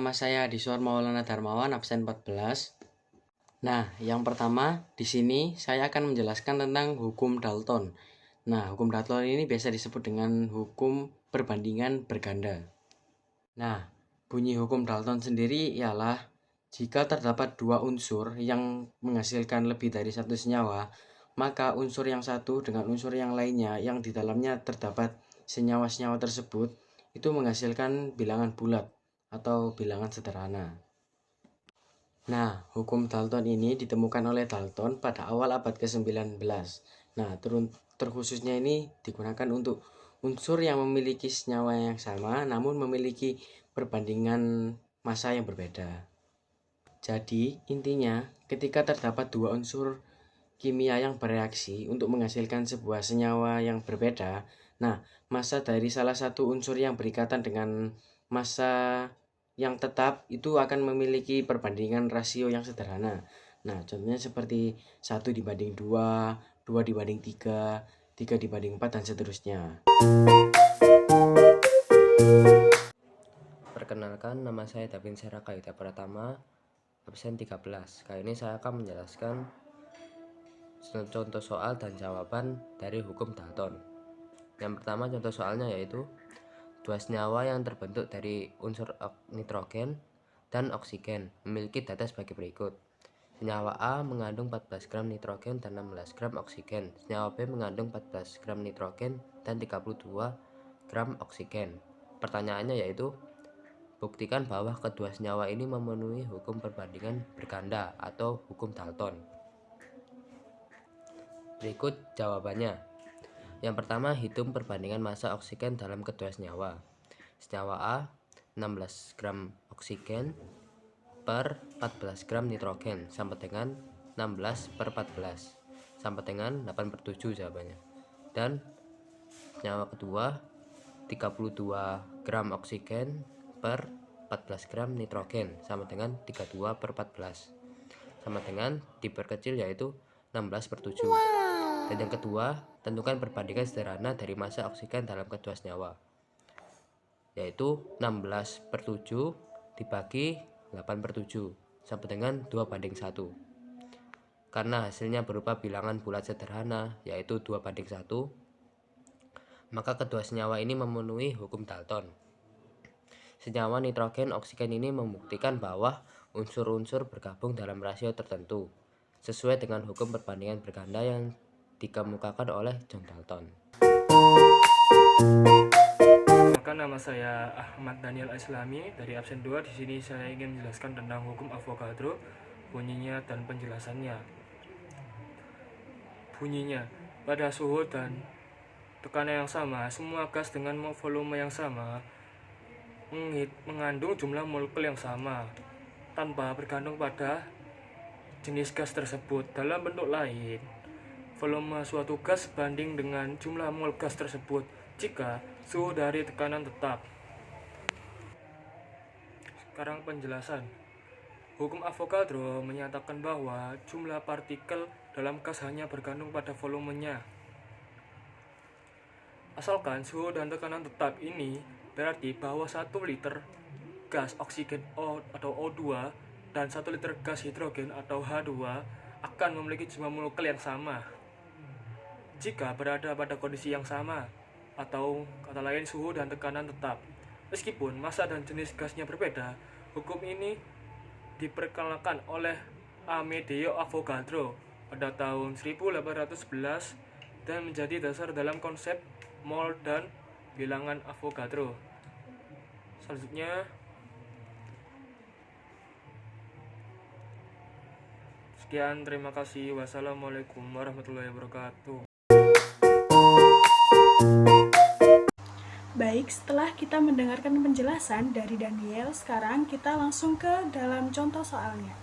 nama saya Adiswar Maulana Darmawan, absen 14. Nah, yang pertama di sini saya akan menjelaskan tentang hukum Dalton. Nah, hukum Dalton ini biasa disebut dengan hukum perbandingan berganda. Nah, bunyi hukum Dalton sendiri ialah jika terdapat dua unsur yang menghasilkan lebih dari satu senyawa, maka unsur yang satu dengan unsur yang lainnya yang di dalamnya terdapat senyawa-senyawa tersebut itu menghasilkan bilangan bulat atau bilangan sederhana. Nah, hukum Dalton ini ditemukan oleh Dalton pada awal abad ke-19. Nah, terkhususnya ini digunakan untuk unsur yang memiliki senyawa yang sama namun memiliki perbandingan massa yang berbeda. Jadi, intinya ketika terdapat dua unsur kimia yang bereaksi untuk menghasilkan sebuah senyawa yang berbeda, nah, massa dari salah satu unsur yang berikatan dengan massa yang tetap itu akan memiliki perbandingan rasio yang sederhana. Nah, contohnya seperti 1 dibanding 2, 2 dibanding 3, 3 dibanding 4, dan seterusnya. Perkenalkan, nama saya Davin Seraka Yuda Pratama, absen 13. Kali ini saya akan menjelaskan contoh soal dan jawaban dari hukum Dalton. Yang pertama, contoh soalnya yaitu dua senyawa yang terbentuk dari unsur nitrogen dan oksigen memiliki data sebagai berikut. Senyawa A mengandung 14 gram nitrogen dan 16 gram oksigen. Senyawa B mengandung 14 gram nitrogen dan 32 gram oksigen. Pertanyaannya yaitu, buktikan bahwa kedua senyawa ini memenuhi hukum perbandingan berganda atau hukum Dalton. Berikut jawabannya. Yang pertama, hitung perbandingan massa oksigen dalam kedua senyawa. Senyawa A 16 gram oksigen per 14 gram nitrogen sama dengan 16 per 14 sama dengan 8/7 jawabannya. Dan senyawa kedua 32 gram oksigen per 14 gram nitrogen sama dengan 32 per 14 sama dengan diperkecil yaitu 16/7. Dan yang kedua, tentukan perbandingan sederhana dari massa oksigen dalam kedua senyawa, yaitu 16/7 dibagi 8/7 sama dengan 2/1. Karena hasilnya berupa bilangan bulat sederhana, yaitu 2/1, maka kedua senyawa ini memenuhi hukum Dalton. Senyawa nitrogen oksigen ini membuktikan bahwa unsur-unsur bergabung dalam rasio tertentu, sesuai dengan hukum perbandingan berganda yang dikemukakan oleh John Dalton. Nama saya Ahmad Daniel Islami dari absen 2. Di sini saya ingin menjelaskan tentang hukum Avogadro, bunyinya dan penjelasannya. Bunyinya, pada suhu dan tekanan yang sama, semua gas dengan volume yang sama mengandung jumlah molekul yang sama tanpa bergantung pada jenis gas tersebut. Dalam bentuk lain, volume suatu gas banding dengan jumlah mol gas tersebut jika suhu dari tekanan tetap. Sekarang penjelasan. Hukum Avogadro menyatakan bahwa jumlah partikel dalam gas hanya bergantung pada volumenya. Asalkan suhu dan tekanan tetap ini berarti bahwa 1 liter gas oksigen O atau O2 dan 1 liter gas hidrogen atau H2 akan memiliki jumlah molekul yang sama jika berada pada kondisi yang sama, atau kata lain suhu dan tekanan tetap. Meskipun massa dan jenis gasnya berbeda, hukum ini diperkenalkan oleh Amedeo Avogadro pada tahun 1811 dan menjadi dasar dalam konsep mol dan bilangan Avogadro. Selanjutnya, sekian, terima kasih. Wassalamualaikum warahmatullahi wabarakatuh. Baik, setelah kita mendengarkan penjelasan dari Daniel, sekarang kita langsung ke dalam contoh soalnya.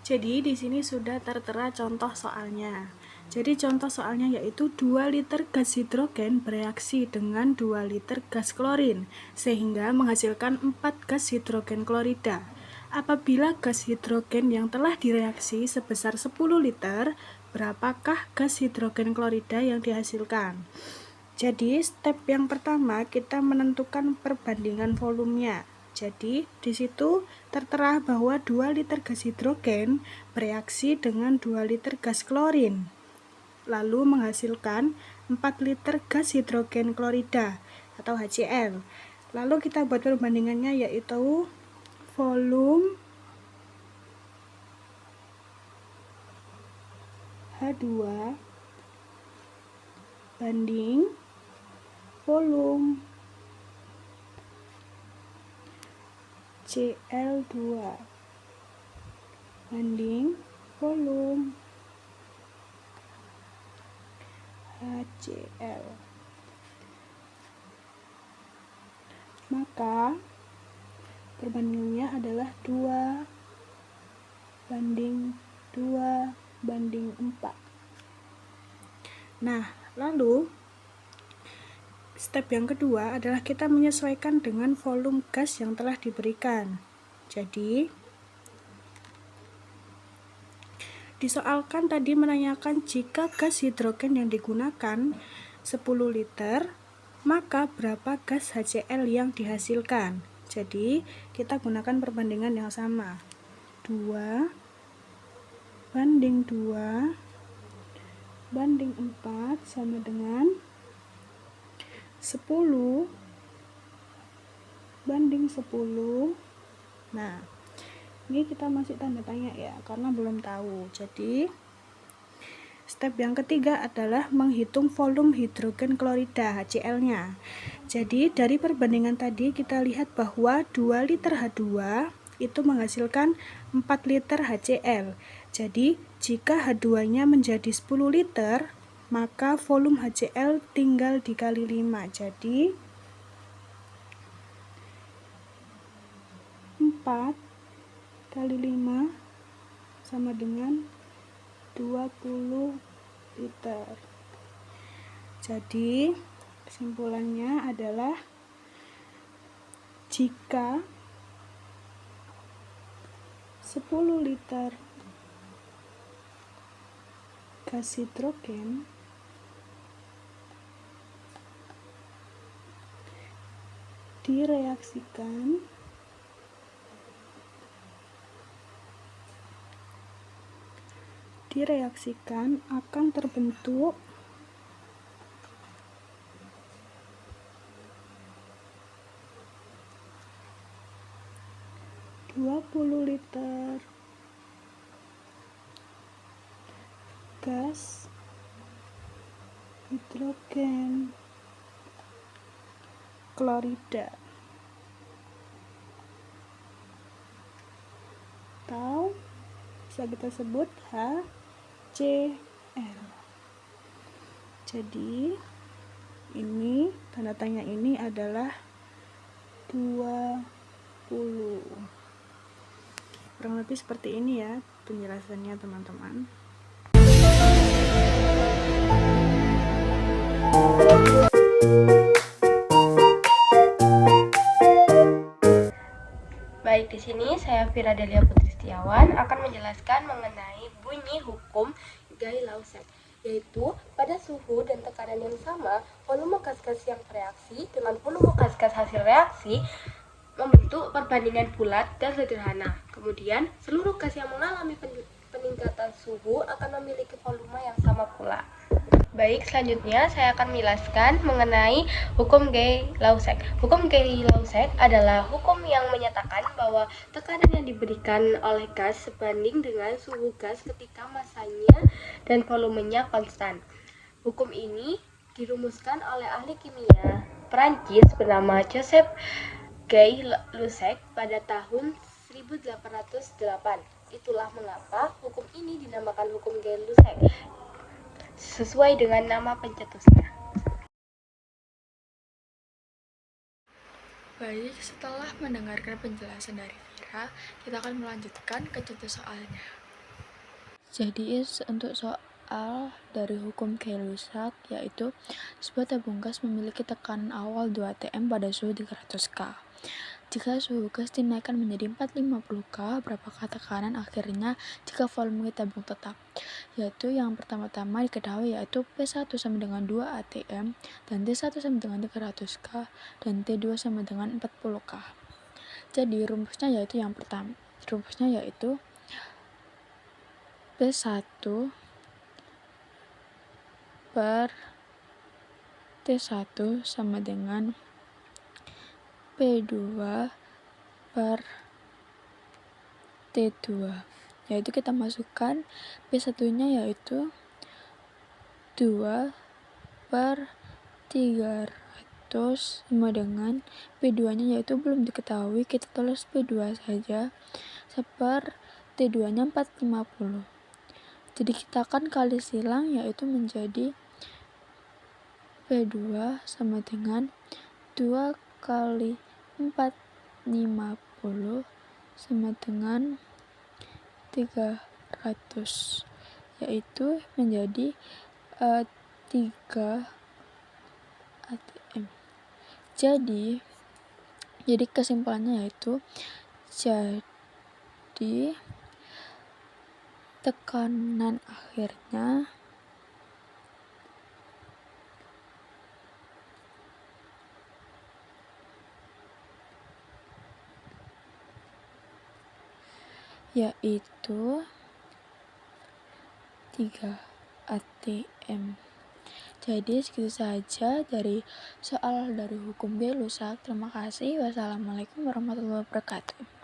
Jadi di sini sudah tertera contoh soalnya. Jadi contoh soalnya yaitu 2 liter gas hidrogen bereaksi dengan 2 liter gas klorin sehingga menghasilkan 4 gas hidrogen klorida. Apabila gas hidrogen yang telah direaksi sebesar 10 liter, berapakah gas hidrogen klorida yang dihasilkan? Jadi step yang pertama kita menentukan perbandingan volumenya. Jadi, di situ tertera bahwa 2 liter gas hidrogen bereaksi dengan 2 liter gas klorin, lalu menghasilkan 4 liter gas hidrogen klorida atau HCl. Lalu kita buat perbandingannya, yaitu volume H2 banding volume Cl2 banding volume HCl. Maka perbandingannya adalah 2 banding 2 banding 4. Nah, lalu step yang kedua adalah kita menyesuaikan dengan volume gas yang telah diberikan. Jadi, disoalkan tadi menanyakan jika gas hidrogen yang digunakan 10 liter, maka berapa gas HCl yang dihasilkan. Jadi, kita gunakan perbandingan yang sama. 2 banding 2 banding 4 sama dengan 10 banding 10. Nah, ini kita masih tanda tanya ya, karena belum tahu. Jadi, step yang ketiga adalah menghitung volume hidrogen klorida HCl-nya. Jadi, dari perbandingan tadi kita lihat bahwa 2 liter H2 itu menghasilkan 4 liter HCl. Jadi, jika H2-nya menjadi 10 liter, maka volume HCl tinggal dikali 5. Jadi, 4 kali 5 sama dengan 20 liter. Jadi, kesimpulannya adalah jika 10 liter gas hidrogen direaksikan akan terbentuk 20 liter gas hidrogen klorida atau bisa kita sebut HCl. Jadi ini tanda tanya ini adalah 20. Kurang lebih seperti ini ya penjelasannya teman-teman. Baik, di sini saya Vira Delia Putri Setiawan akan menjelaskan mengenai bunyi hukum Gay-Lussac, yaitu pada suhu dan tekanan yang sama, volume gas-gas yang bereaksi dengan volume gas-gas hasil reaksi membentuk perbandingan bulat dan sederhana. Kemudian, seluruh gas yang mengalami peningkatan suhu akan memiliki volume yang sama pula. Baik, selanjutnya saya akan menjelaskan mengenai hukum Gay-Lussac. Hukum Gay-Lussac adalah hukum yang menyatakan bahwa tekanan yang diberikan oleh gas sebanding dengan suhu gas ketika masanya dan volumenya konstan. Hukum ini dirumuskan oleh ahli kimia Perancis bernama Joseph Gay-Lussac pada tahun 1808. Itulah mengapa hukum ini dinamakan hukum Gay-Lussac, sesuai dengan nama pencetusnya. Baik, setelah mendengarkan penjelasan dari Vira, kita akan melanjutkan ke contoh soalnya. Jadi, untuk soal dari hukum Gay-Lussac, yaitu sebuah tabung gas memiliki tekanan awal 2 atm pada suhu 300 K. Jika suhu gas dinaikkan menjadi 450 K, berapakah tekanan akhirnya jika volume tabung tetap? Yaitu yang pertama-tama diketahui yaitu P1 sama dengan 2 atm, dan T1 sama dengan 300 K, dan T2 sama dengan 40 K. Jadi rumusnya yaitu yang pertama. Rumusnya yaitu P1 per T1 sama dengan P2 per T2. Yaitu kita masukkan P1 nya yaitu 2 per 300 sama dengan P2 nya yaitu belum diketahui, kita tulis P2 saja, per T2 nya 450. Jadi kita akan kali silang yaitu menjadi P2 sama dengan 2 kali 450 sama dengan 300, yaitu menjadi 3 ATM. Jadi kesimpulannya yaitu jadi tekanan akhirnya yaitu 3 ATM. Jadi segitu saja dari soal dari hukum Gay-Lussac. Terima kasih. Wassalamualaikum warahmatullahi wabarakatuh.